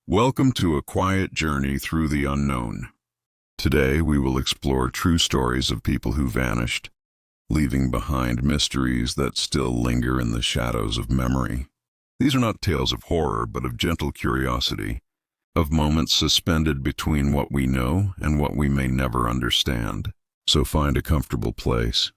Welcome to a quiet journey through the unknown. Today we will explore true stories of people who vanished, leaving behind mysteries that still linger in the shadows of memory. These are not tales of horror, but of gentle curiosity, of moments suspended between what we know and what we may never understand. So find a comfortable place,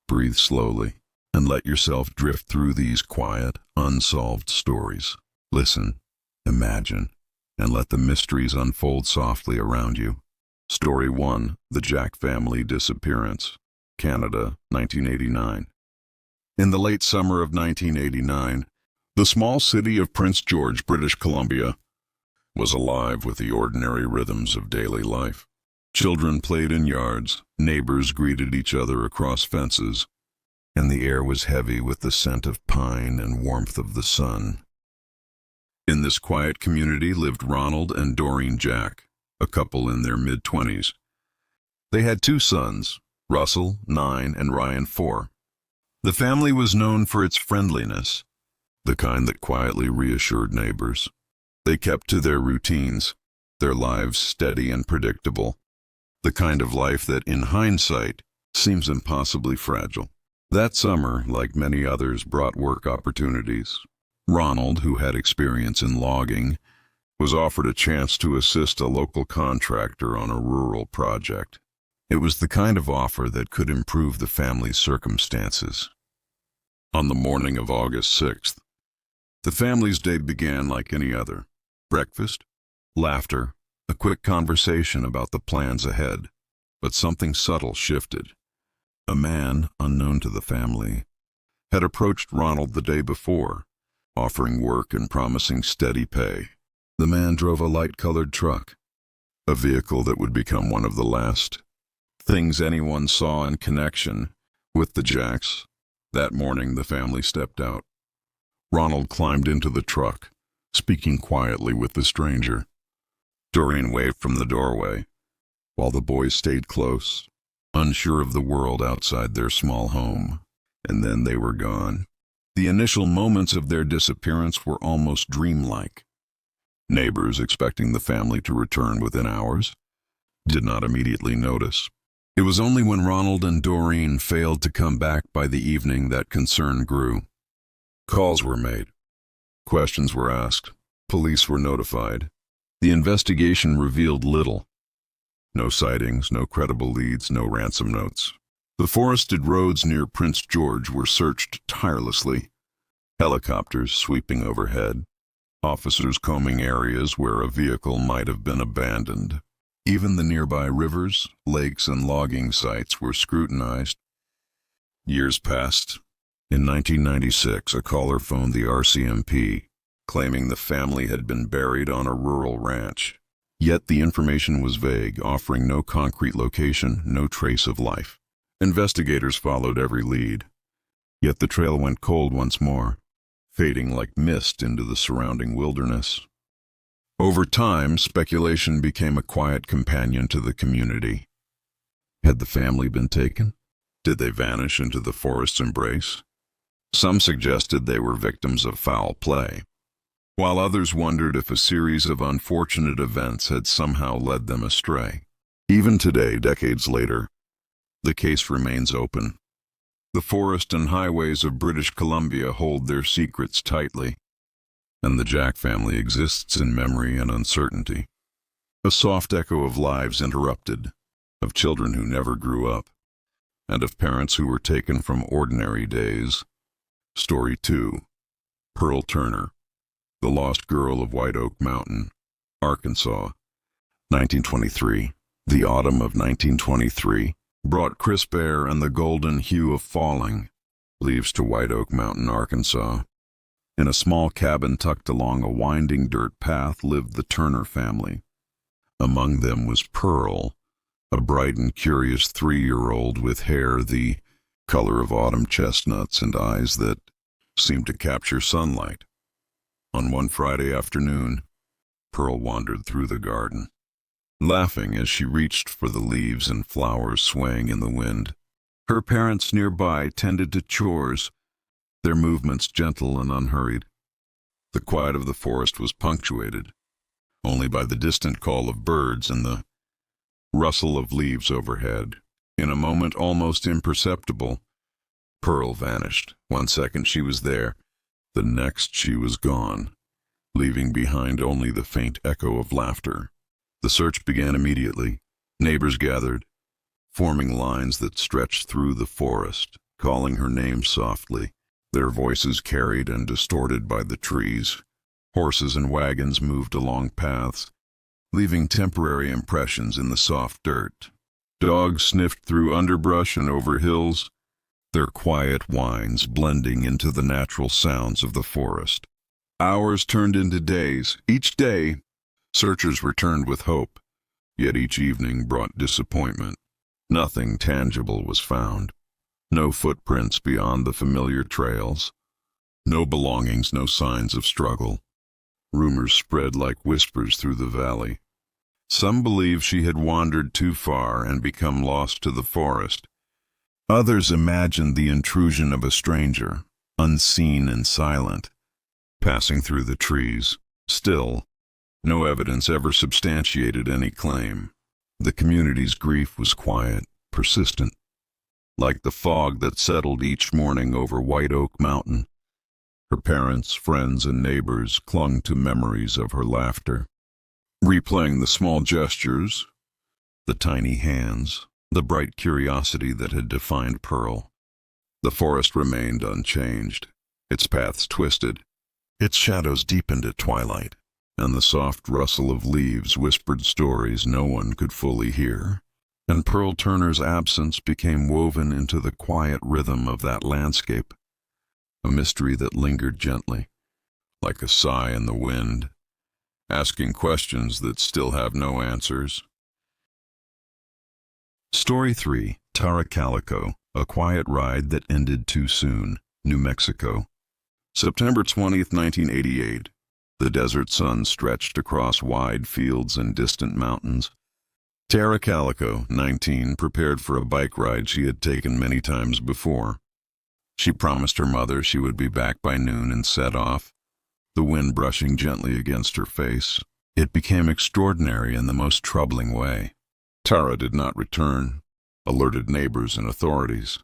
breathe slowly, and let yourself drift through these quiet, unsolved stories. Listen, imagine, and let the mysteries unfold softly around you. Story 1. The Jack Family Disappearance. Canada, 1989. In the late summer of 1989, the small city of Prince George, British Columbia, was alive with the ordinary rhythms of daily life. Children played in yards, neighbors greeted each other across fences, and the air was heavy with the scent of pine and warmth of the sun. In this quiet community lived Ronald and Doreen Jack, a couple in their mid-20s. They had two sons, Russell, 9, and Ryan, 4. The family was known for its friendliness, the kind that quietly reassured neighbors. They kept to their routines, their lives steady and predictable, the kind of life that, in hindsight, seems impossibly fragile. That summer, like many others, brought work opportunities. Ronald, who had experience in logging, was offered a chance to assist a local contractor on a rural project. It was the kind of offer that could improve the family's circumstances. On the morning of August 6th, the family's day began like any other. Breakfast, laughter, a quick conversation about the plans ahead. But something subtle shifted. A man, unknown to the family, had approached Ronald the day before, offering work and promising steady pay. The man drove a light-colored truck, a vehicle that would become one of the last things anyone saw in connection with the Jacks. That morning, the family stepped out. Ronald climbed into the truck, speaking quietly with the stranger. Doreen waved from the doorway, while the boys stayed close, unsure of the world outside their small home. And then they were gone. The initial moments of their disappearance were almost dreamlike. Neighbors, expecting the family to return within hours, did not immediately notice. It was only when Ronald and Doreen failed to come back by the evening that concern grew. Calls were made. Questions were asked. Police were notified. The investigation revealed little. No sightings, no credible leads, no ransom notes. The forested roads near Prince George were searched tirelessly. Helicopters sweeping overhead, officers combing areas where a vehicle might have been abandoned. Even the nearby rivers, lakes, and logging sites were scrutinized. Years passed. In 1996, a caller phoned the RCMP, claiming the family had been buried on a rural ranch. Yet the information was vague, offering no concrete location, no trace of life. Investigators followed every lead, yet the trail went cold once more, fading like mist into the surrounding wilderness. Over time, speculation became a quiet companion to the community. Had the family been taken? Did they vanish into the forest's embrace? Some suggested they were victims of foul play, while others wondered if a series of unfortunate events had somehow led them astray. Even today, decades later, the case remains open. The forest and highways of British Columbia hold their secrets tightly, and the Jack family exists in memory and uncertainty. A soft echo of lives interrupted, of children who never grew up, and of parents who were taken from ordinary days. Story 2. Pearl Turner, the lost girl of White Oak Mountain, Arkansas, 1923. The autumn of 1923 brought crisp air and the golden hue of falling leaves to White Oak Mountain, Arkansas. In a small cabin tucked along a winding dirt path lived the Turner family. Among them was Pearl, a bright and curious 3-year-old with hair the color of autumn chestnuts and eyes that seemed to capture sunlight. On one Friday afternoon, Pearl wandered through the garden, laughing as she reached for the leaves and flowers swaying in the wind. Her parents nearby tended to chores, their movements gentle and unhurried. The quiet of the forest was punctuated only by the distant call of birds and the rustle of leaves overhead. In a moment almost imperceptible, Pearl vanished. 1 second she was there, the next she was gone, leaving behind only the faint echo of laughter. The search began immediately. Neighbors gathered, forming lines that stretched through the forest, calling her name softly, their voices carried and distorted by the trees. Horses and wagons moved along paths, leaving temporary impressions in the soft dirt. Dogs sniffed through underbrush and over hills, their quiet whines blending into the natural sounds of the forest. Hours turned into days. Each day, searchers returned with hope, yet each evening brought disappointment. Nothing tangible was found. No footprints beyond the familiar trails. No belongings, no signs of struggle. Rumors spread like whispers through the valley. Some believed she had wandered too far and become lost to the forest. Others imagined the intrusion of a stranger, unseen and silent, passing through the trees. Still, no evidence ever substantiated any claim. The community's grief was quiet, persistent, like the fog that settled each morning over White Oak Mountain. Her parents, friends, and neighbors clung to memories of her laughter, replaying the small gestures, the tiny hands, the bright curiosity that had defined Pearl. The forest remained unchanged, its paths twisted, its shadows deepened at twilight, and the soft rustle of leaves whispered stories no one could fully hear. And Pearl Turner's absence became woven into the quiet rhythm of that landscape, a mystery that lingered gently, like a sigh in the wind, asking questions that still have no answers. Story 3. Tara Calico, A Quiet Ride That Ended Too Soon, New Mexico. September 20th, 1988. The desert sun stretched across wide fields and distant mountains. Tara Calico, 19, prepared for a bike ride she had taken many times before. She promised her mother she would be back by noon and set off, the wind brushing gently against her face. It became extraordinary in the most troubling way. Tara did not return, alerted neighbors and authorities,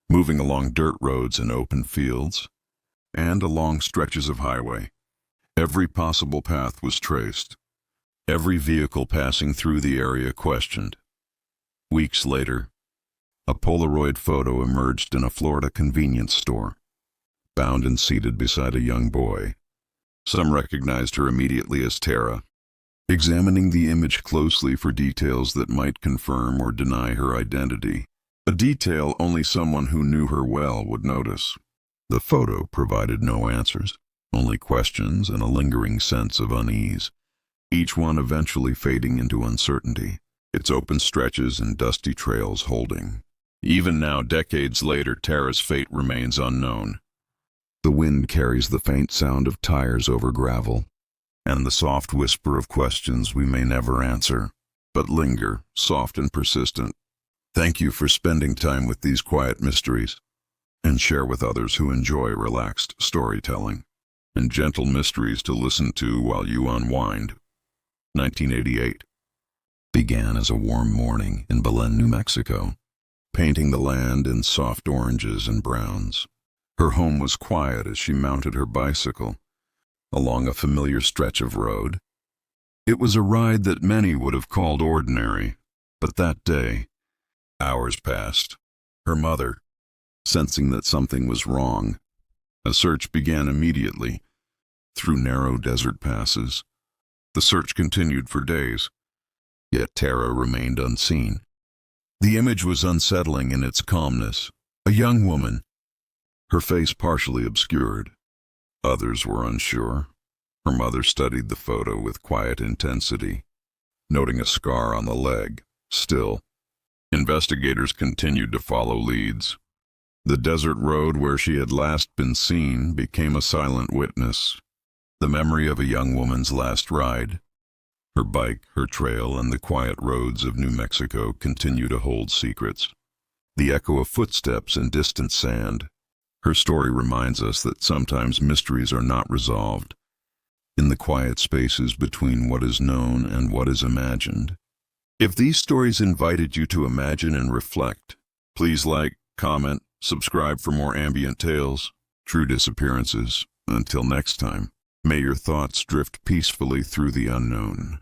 moving along dirt roads and open fields, and along stretches of highway. Every possible path was traced, every vehicle passing through the area questioned. Weeks later, a Polaroid photo emerged in a Florida convenience store, bound and seated beside a young boy. Some recognized her immediately as Tara, examining the image closely for details that might confirm or deny her identity, a detail only someone who knew her well would notice. The photo provided no answers, only questions and a lingering sense of unease, each one eventually fading into uncertainty, its open stretches and dusty trails holding. Even now, decades later, Tara's fate remains unknown. The wind carries the faint sound of tires over gravel, and the soft whisper of questions we may never answer, but linger, soft and persistent. Thank you for spending time with these quiet mysteries, and share with others who enjoy relaxed storytelling and gentle mysteries to listen to while you unwind. 1988. Began as a warm morning in Belen, New Mexico, painting the land in soft oranges and browns. Her home was quiet as she mounted her bicycle along a familiar stretch of road. It was a ride that many would have called ordinary, but that day, hours passed. Her mother, sensing that something was wrong, a search began immediately, through narrow desert passes. The search continued for days, yet Tara remained unseen. The image was unsettling in its calmness. A young woman, her face partially obscured. Others were unsure. Her mother studied the photo with quiet intensity, noting a scar on the leg. Still, investigators continued to follow leads. The desert road where she had last been seen became a silent witness, the memory of a young woman's last ride. Her bike, her trail, and the quiet roads of New Mexico continue to hold secrets. The echo of footsteps in distant sand. Her story reminds us that sometimes mysteries are not resolved. in the quiet spaces between what is known and what is imagined. If these stories invited you to imagine and reflect, please like, comment, subscribe for more ambient tales, true disappearances. Until next time, may your thoughts drift peacefully through the unknown.